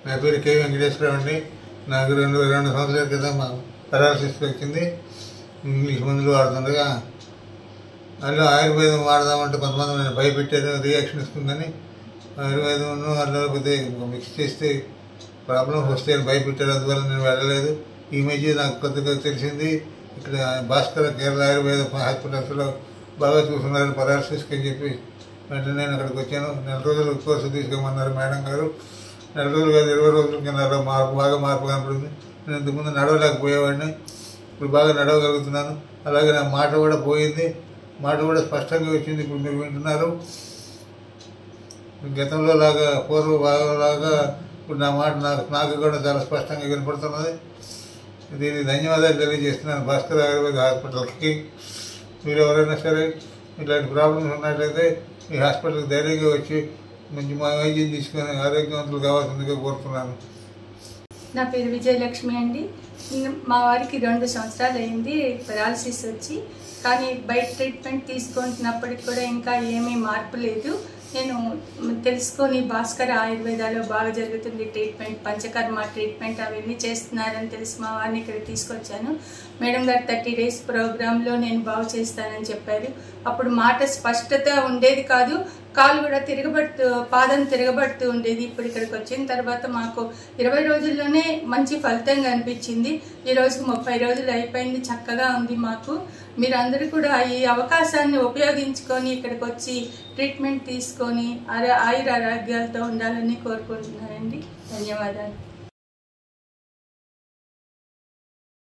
నా పేరు కే వెంకటేశ్వరరావు అండి. నాకు 2 సంవత్సరాల క్రితం పెరాలసిస్ వచ్చింది. ఇంగ్లీష్ మందులు వాడుతుండగా అందులో ఆయుర్వేదం వాడదామంటే కొంతమంది భయపెట్టారు, రియాక్షన్ ఇస్తుందని. ఆయుర్వేదం అందులో కొద్దిగా మిక్స్ చేస్తే ప్రాబ్లమ్స్ వస్తాయని భయపెట్టారు, అందువల్ల నేను వెళ్ళలేదు. ఈ మధ్య నాకు కొద్దిగా తెలిసింది ఇక్కడ భాస్కర్ కేరళ ఆయుర్వేద హాస్పిటల్స్లో బాగా చూస్తున్నారు పెరాలసిస్కి అని చెప్పి వెంటనే నేను అక్కడికి వచ్చాను. 4 రోజులు కోర్సు తీసుకోమన్నారు మేడం గారు. 4 రోజులు కాదు 20 రోజుల కింద బాగా మార్పు కనపడింది. నేను ఇంతకుముందు నడవలేకపోయేవాడిని, ఇప్పుడు బాగా నడవగలుగుతున్నాను. అలాగే నా మాట కూడా పోయింది, మాట కూడా స్పష్టంగా వచ్చింది. ఇప్పుడు మీరు వింటున్నారు. గతంలో లాగా పూర్వ భాగంలాగా ఇప్పుడు నా మాట నాకు కూడా చాలా స్పష్టంగా వినపడుతున్నది. దీనికి ధన్యవాదాలు తెలియజేస్తున్నాను భాస్కర్ ఆయుర్వేద హాస్పిటల్కి. మీరు ఎవరైనా సరే ఇలాంటి ప్రాబ్లమ్స్ ఉన్నట్లయితే ఈ హాస్పిటల్కి ధైర్యంగా వచ్చి మంచి వైద్యం తీసుకొని ఆరోగ్యవంతులు కావాల్సిందిగా కోరుతున్నాను. నా పేరు విజయలక్ష్మి అండి. మా వారికి 2 సంవత్సరాలు అయింది పెరాలసిస్ వచ్చి, కానీ బయట ట్రీట్మెంట్ తీసుకుంటున్నప్పటికి కూడా ఇంకా ఏమీ మార్పు లేదు. నేను తెలుసుకొని భాస్కర్ ఆయుర్వేదాలో బాగా జరుగుతుంది ట్రీట్మెంట్, పంచకర్మ ట్రీట్మెంట్ అవన్నీ చేస్తున్నారని తెలిసి మా వారిని ఇక్కడ తీసుకొచ్చాను. మేడం గారు 30 డేస్ ప్రోగ్రాంలో నేను బాగు చేస్తానని చెప్పారు. అప్పుడు మాట స్పష్టత ఉండేది కాదు, కాలు కూడా పాదం తిరగబడుతూ ఉండేది. ఇప్పుడు ఇక్కడికి వచ్చిన తర్వాత మాకు 20 రోజుల్లోనే మంచి ఫలితంగా అనిపించింది. ఈ రోజుకి 30 రోజులు అయిపోయింది, చక్కగా ఉంది మాకు. మీరందరూ కూడా ఈ అవకాశాన్ని ఉపయోగించుకొని ఇక్కడికి వచ్చి ట్రీట్మెంట్ తీసుకొని ఆయుర ఆరోగ్యాలతో ఉండాలని కోరుకుంటున్నానండి. ధన్యవాదాలు.